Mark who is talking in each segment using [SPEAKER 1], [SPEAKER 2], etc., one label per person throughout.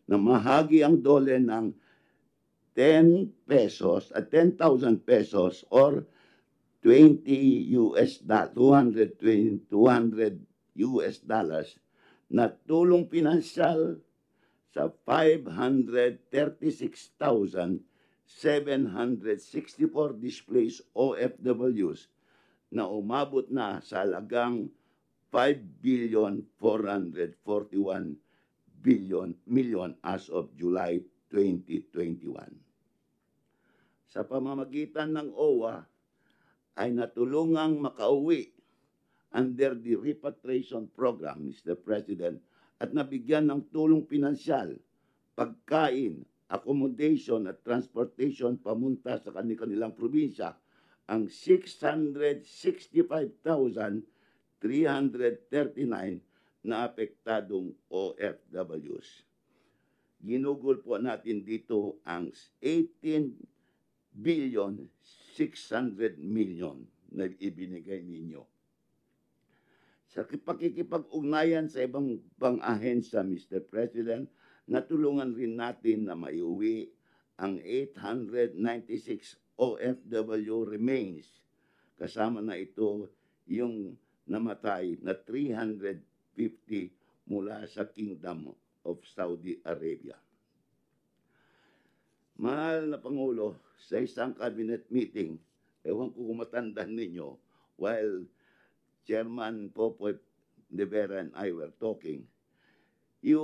[SPEAKER 1] na mahagi ang dole ng 10 pesos at 10,000 pesos or 20 US $200 US dollars na tulong pinansyal sa 536,764 displaced OFWs na umabot na sa halagang 5,441 million as of July 2021. Sa pamamagitan ng OWA ay natulungang makauwi under the repatriation program, Mr. President, at nabigyan ng tulong pinansyal, pagkain, accommodation at transportation pamunta sa kanilang probinsya ang 665,339 na apektadong OFWs. Ginugol po natin dito ang 18,600,000,000 na ibinigay ninyo. Sa pakikipag-ugnayan sa ibang ahensya, Mr. President, natulungan rin natin na maiuwi ang 896 OFW remains. Kasama na ito yung namatay na 350 mula sa Kingdom of Saudi Arabia. Mahal na Pangulo, sa isang cabinet meeting, ewan ko kung matandaan ninyo, while Chairman Popoy De Vera and I were talking, you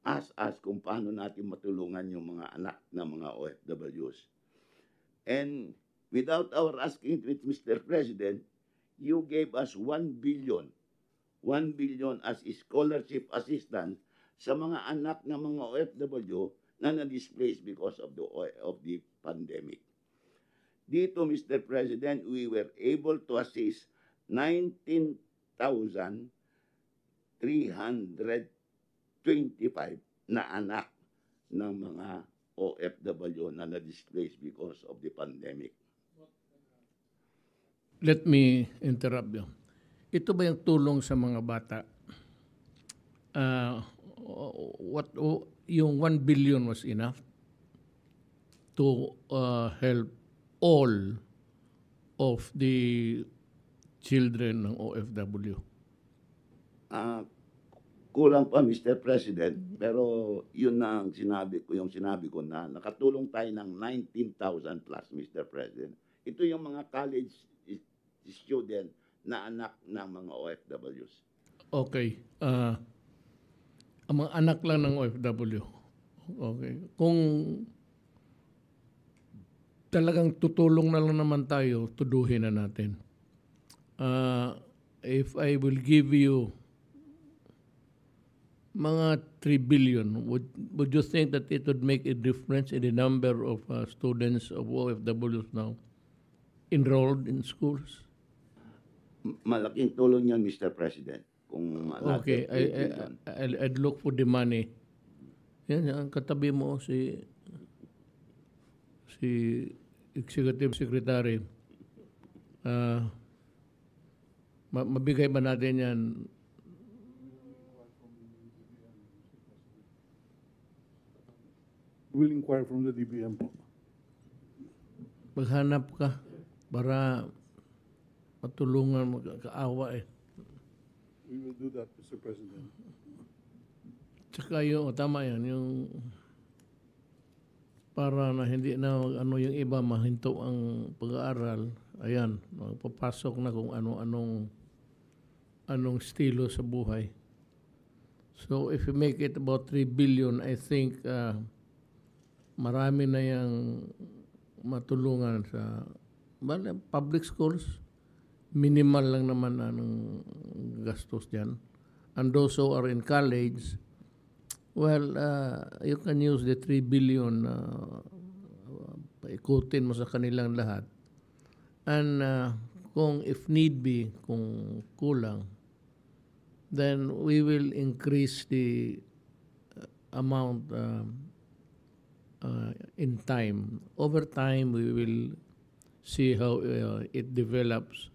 [SPEAKER 1] asked us kung paano natin matulungan yung mga anak ng mga OFWs. And without our asking it, Mr. President, you gave us 1 billion as scholarship assistance sa mga anak ng mga OFW na na-displaced because of the pandemic. Dito, Mr. President, we were able to assist 19,325 na anak ng mga OFW na na-displaced because of the pandemic.
[SPEAKER 2] Let me interrupt you. Ito ba yung tulong sa mga bata? Yung 1 billion was enough to help all of the children ng OFW?
[SPEAKER 1] Kulang pa, Mr. President, pero yun na ang sinabi ko na nakatulong tayo ng 19,000 plus, Mr. President. Ito yung mga college student na anak ng mga OFWs.
[SPEAKER 2] Okay. Ang mga anak lang ng OFW. Okay. Kung talagang tutulong na lang naman tayo, tuduhin na natin. If I will give you mga 3 billion, would you think that it would make a difference in the number of students of OFWs now enrolled in schools?
[SPEAKER 1] Malaking tulong yan, Mr. President. Kung
[SPEAKER 2] okay, I'd look for the money. Yan, ang katabi mo si Executive Secretary. Mabigay ba natin yan?
[SPEAKER 3] We'll inquire from the DBM po.
[SPEAKER 2] Maghanap ka para matulungan mo, kaawa eh.
[SPEAKER 3] We will do that, Mr. President.
[SPEAKER 2] Tsaka yung, tama yan, yung para na hindi na yung iba mahinto ang pag-aaral, ayan, magpapasok na kung anong estilo sa buhay. So if you make it about 3 billion, I think marami na yung matulungan sa public schools. Minimal lang naman anong gastos dyan. And those who are in college, well, you can use the 3 billion, paikutin mo sa kanilang lahat. And kung if need be, kung kulang, then we will increase the amount in time. Over time, we will see how it develops.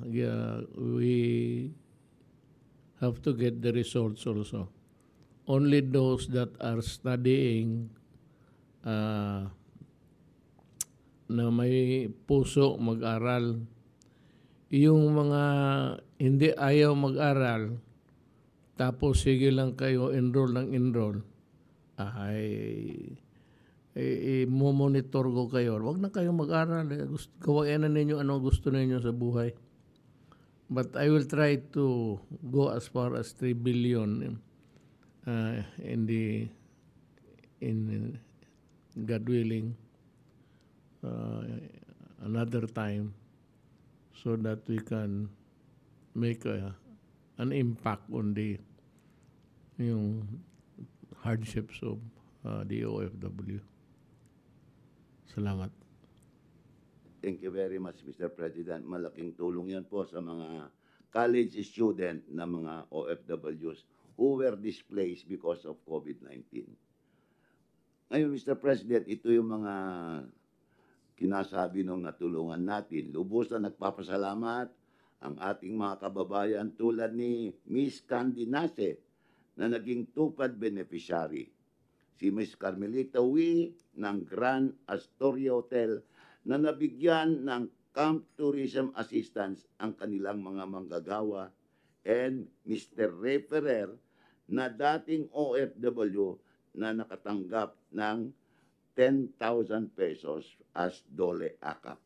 [SPEAKER 2] We have to get the results also. only those that are studying na may puso mag-aral. Yung mga hindi ayaw mag-aral, tapos sige lang kayo enroll ng enroll, i-monitor ko kayo. Huwag na kayo mag-aral. Gawain na ninyo ano gusto ninyo sa buhay. But I will try to go as far as 3 billion in God willing another time, so that we can make an impact on yung hardships of the OFW. Salamat.
[SPEAKER 1] Thank you very much, Mr. President. Malaking tulong yan po sa mga college student na mga OFWs who were displaced because of COVID-19. Ngayon, Mr. President, ito yung mga kinasabi nung natulungan natin. Lubos na nagpapasalamat ang ating mga kababayan tulad ni Miss Candy Nase na naging tupad beneficiary. Si Miss Carmelita Wee ng Grand Astoria Hotel na nabigyan ng Camp Tourism Assistance ang kanilang mga manggagawa, and Mr. Ray Ferrer na dating OFW na nakatanggap ng 10,000 pesos as Dole AKAP.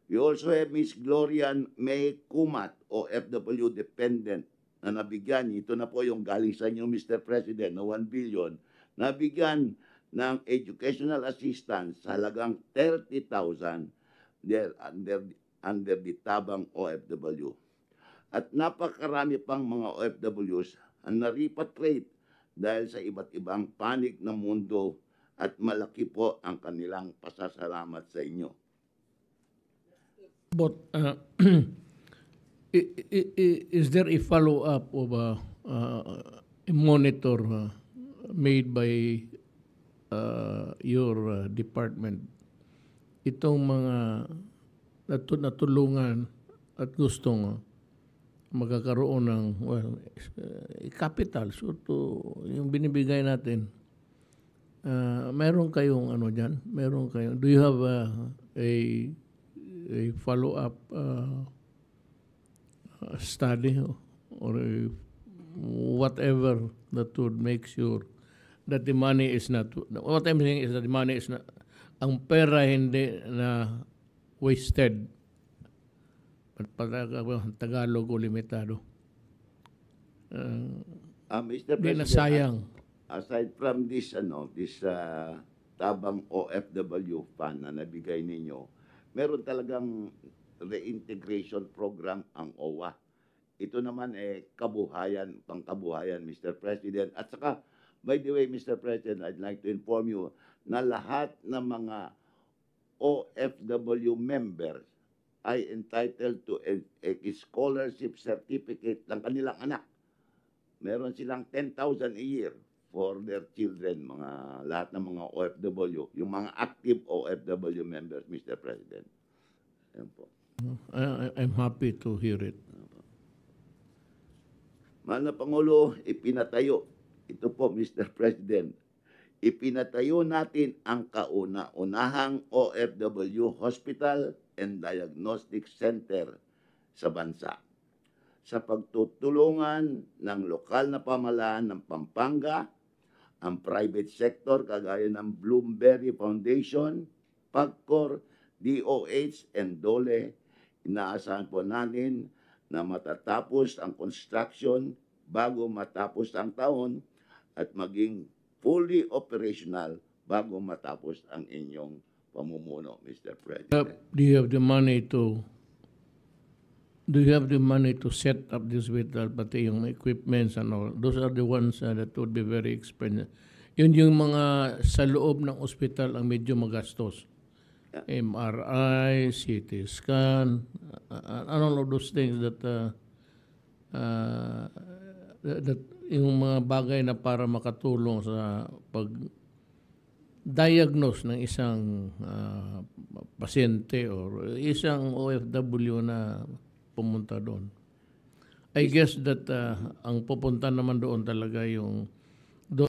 [SPEAKER 1] We also have Miss Gloria May Kumat, OFW dependent, na nabigyan, ito na po yung galing sa inyo, Mr. President, na 1 billion, nabigyan ng educational assistance sa halagang 30,000 under the Tabang OFW. At napakarami pang mga OFWs ang na-repatriate dahil sa iba't ibang panig ng mundo, at malaki po ang kanilang pasasalamat sa inyo.
[SPEAKER 2] But is there a follow-up of a monitor made by your department? Itong mga natulungan at gustong magkakaroon ng capital, so yung binibigay natin. Meron kayong ano dyan? Meron kayong, do you have a follow-up study or whatever that would make sure that the money is not, what I'm saying is that the money is not, ang pera hindi na wasted. Tagalog o limitado.
[SPEAKER 1] Mr.
[SPEAKER 2] Hindi na
[SPEAKER 1] President,
[SPEAKER 2] sayang.
[SPEAKER 1] aside from this Tabang OFW fund na nabigay ninyo, meron talagang reintegration program ang OWA. Ito naman kabuhayan, pangkabuhayan, Mr. President. At saka, by the way, Mr. President, I'd like to inform you na lahat ng mga OFW members ay entitled to a scholarship certificate ng kanilang anak. Meron silang 10,000 a year for their children, lahat ng mga OFW, yung mga active OFW members, Mr. President. Ayan po.
[SPEAKER 2] I'm happy to hear it.
[SPEAKER 1] Mahal na Pangulo, ipinatayo, ito po, Mr. President, ipinatayo natin ang kauna-unahang OFW Hospital and Diagnostic Center sa bansa, sa pagtutulungan ng lokal na pamahalaan ng Pampanga, ang private sector kagaya ng Bloomberry Foundation, PAGCOR, DOH, and DOLE. Inaasahan po natin na matatapos ang construction bago matapos ang taon at maging fully operational bago matapos ang inyong pamumuno, Mr. President.
[SPEAKER 2] Do you have the money to set up this hospital, pati yung equipments and all? Those are the ones that would be very expensive. Yun yung mga sa loob ng ospital ang medyo magastos. MRI, CT scan, all of those things that yung mga bagay na para makatulong sa pag-diagnose ng isang pasyente or isang OFW na pumunta doon. I guess that ang pupunta naman doon talaga yung